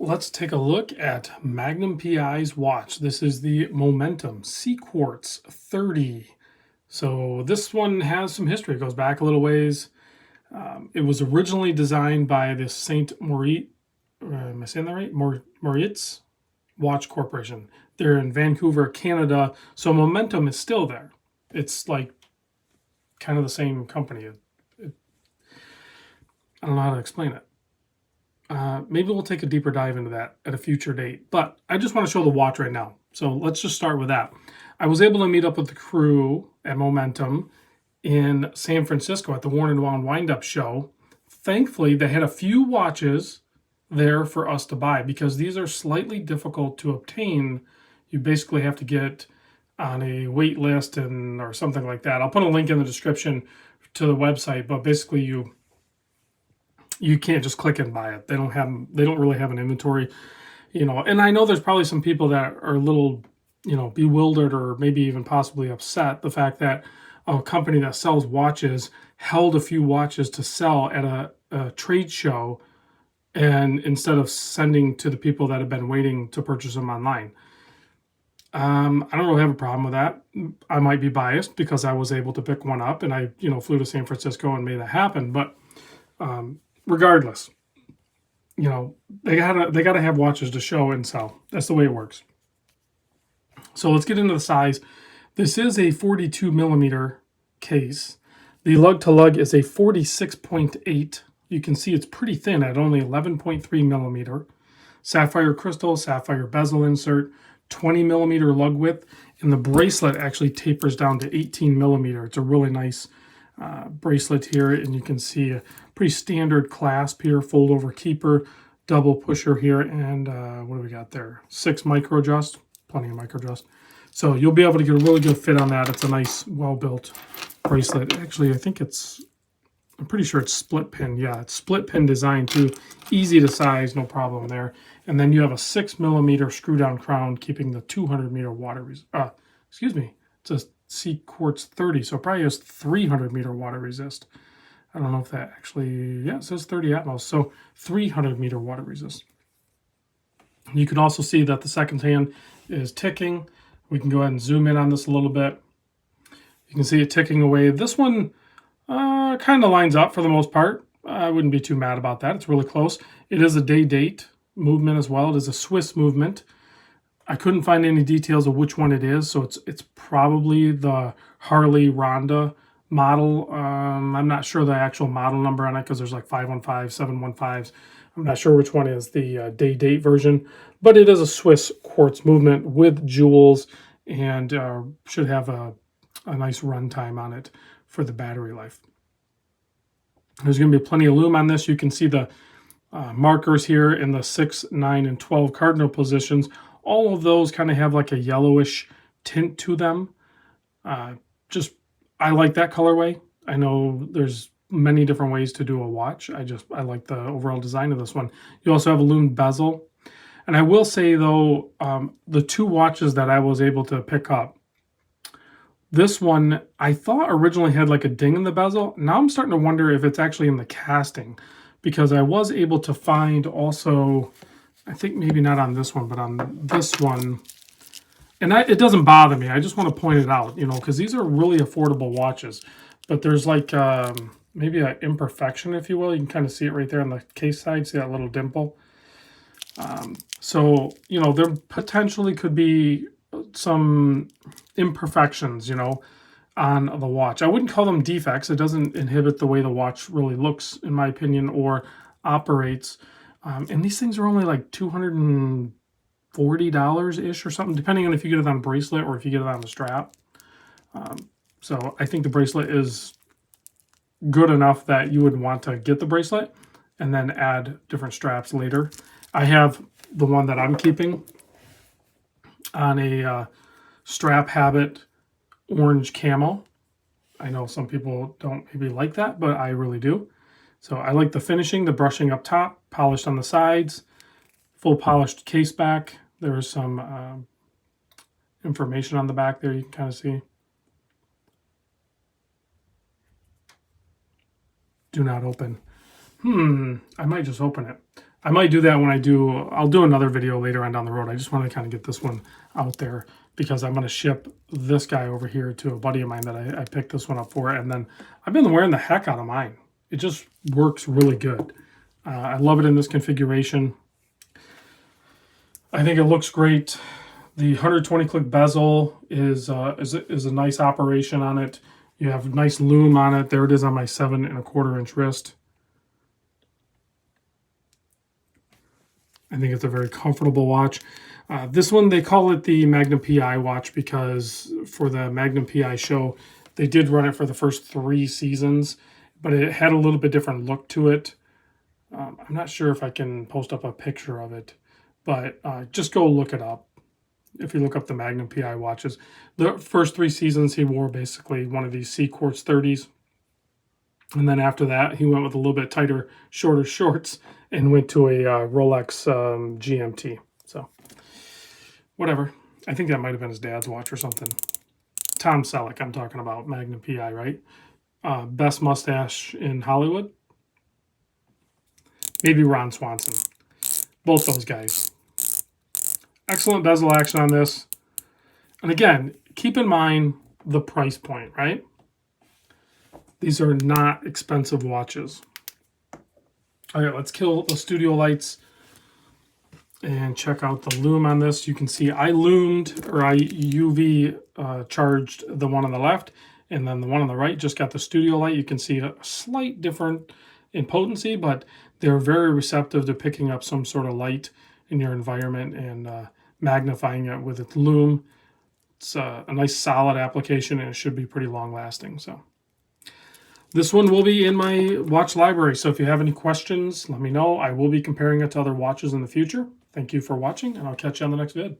Let's take a look at Magnum PI's watch. This is the Momentum Sea Quartz 30. So this one has some history. It goes back a little ways. It was originally designed by the Saint Moritz, am I saying that right? Moritz Watch Corporation. They're in Vancouver, Canada. So Momentum is still there. It's like kind of the same company. I don't know how to explain it. Maybe we'll take a deeper dive into that at a future date. But I just want to show the watch right now. So let's just start with that. I was able to meet up with the crew at Momentum in San Francisco at the Worn and Wound Wind-Up show. Thankfully, they had a few watches there for us to buy because these are slightly difficult to obtain. You basically have to get on a wait list or something like that. I'll put a link in the description to the website, but basically you can't just click and buy it. They don't really have an inventory, and I know there's probably some people that are a little, bewildered or maybe even possibly upset the fact that a company that sells watches held a few watches to sell at a trade show, and instead of sending to the people that have been waiting to purchase them online. I don't really have a problem with that. I might be biased because I was able to pick one up and I, flew to San Francisco and made that happen. But regardless, they gotta have watches to show and sell. That's the way it works. So let's get into the size. This is a 42 millimeter case. The lug to lug is a 46.8. You can see it's pretty thin at only 11.3 millimeter. Sapphire crystal, sapphire bezel insert, 20 millimeter lug width, and the bracelet actually tapers down to 18 millimeter. It's a really nice bracelet here, and you can see a pretty standard clasp here, fold over keeper, double pusher here, and what do we got there? 6 micro adjust, plenty of micro adjust. So you'll be able to get a really good fit on that. It's a nice, well-built bracelet. Actually, I'm pretty sure it's split pin. Yeah, it's split pin design too. Easy to size, no problem there. And then you have a 6 millimeter screw down crown, keeping the 200 meter water it's a Sea Quartz 30, so it probably has 300 meter water resist. I don't know if that actually, it says 30 Atmos, so 300 meter water resist. You can also see that the second hand is ticking. We can go ahead and zoom in on this a little bit. You can see it ticking away. This one kind of lines up for the most part. I wouldn't be too mad about that. It's really close. It is a day-date movement as well. It is a Swiss movement. I couldn't find any details of which one it is, so it's probably the Harley Ronda model. I'm not sure the actual model number on it because there's like 515, 715s. I'm not sure which one is the day-date version, but it is a Swiss quartz movement with jewels and should have a nice run time on it for the battery life. There's going to be plenty of lume on this. You can see the markers here in the 6, 9, and 12 cardinal positions. All of those kind of have like a yellowish tint to them. I like that colorway. I know there's many different ways to do a watch. I like the overall design of this one. You also have a lume bezel. And I will say though, the two watches that I was able to pick up, this one I thought originally had like a ding in the bezel. Now I'm starting to wonder if it's actually in the casting, because I was able to find also, I think maybe not on this one, but on this one, and it doesn't bother me. I just want to point it out, because these are really affordable watches. But there's like maybe an imperfection, if you will. You can kind of see it right there on the case side. See that little dimple? So, there potentially could be some imperfections, on the watch. I wouldn't call them defects. It doesn't inhibit the way the watch really looks, in my opinion, or operates. And these things are only like $240-ish or something, depending on if you get it on bracelet or if you get it on the strap. So I think the bracelet is good enough that you would want to get the bracelet and then add different straps later. I have the one that I'm keeping on a strap habit orange camo. I know some people don't maybe like that, but I really do. So I like the finishing, the brushing up top, polished on the sides, full polished case back. There is some information on the back there you can kind of see. Do not open. I might just open it. I might do that when I'll do another video later on down the road. I just want to kind of get this one out there because I'm going to ship this guy over here to a buddy of mine that I picked this one up for. And then I've been wearing the heck out of mine. It just works really good. I love it in this configuration. I think it looks great. The 120 click bezel is a nice operation on it. You have nice loom on it. There it is on my 7 1/4 inch wrist. I think it's a very comfortable watch. This one, they call it the Magnum PI watch because for the Magnum PI show, they did run it for the first 3 seasons, but it had a little bit different look to it. I'm not sure if I can post up a picture of it, but just go look it up. If you look up the Magnum PI watches, the first 3 seasons he wore basically one of these Sea Quartz 30s. And then after that, he went with a little bit tighter, shorter shorts and went to a Rolex GMT. So, whatever. I think that might have been his dad's watch or something. Tom Selleck, I'm talking about, Magnum PI, right? Best mustache in Hollywood. Maybe Ron Swanson. Both those guys. Excellent bezel action on this. And again, keep in mind the price point, right? These are not expensive watches. All right, let's kill the studio lights and check out the loom on this. You can see I UV charged the one on the left, and then the one on the right just got the studio light. You can see a slight difference in potency, but they're very receptive to picking up some sort of light in your environment and magnifying it with its loom. It's a nice solid application, and it should be pretty long lasting. So this one will be in my watch library, so if you have any questions, let me know. I will be comparing it to other watches in the future. Thank you for watching, and I'll catch you on the next vid.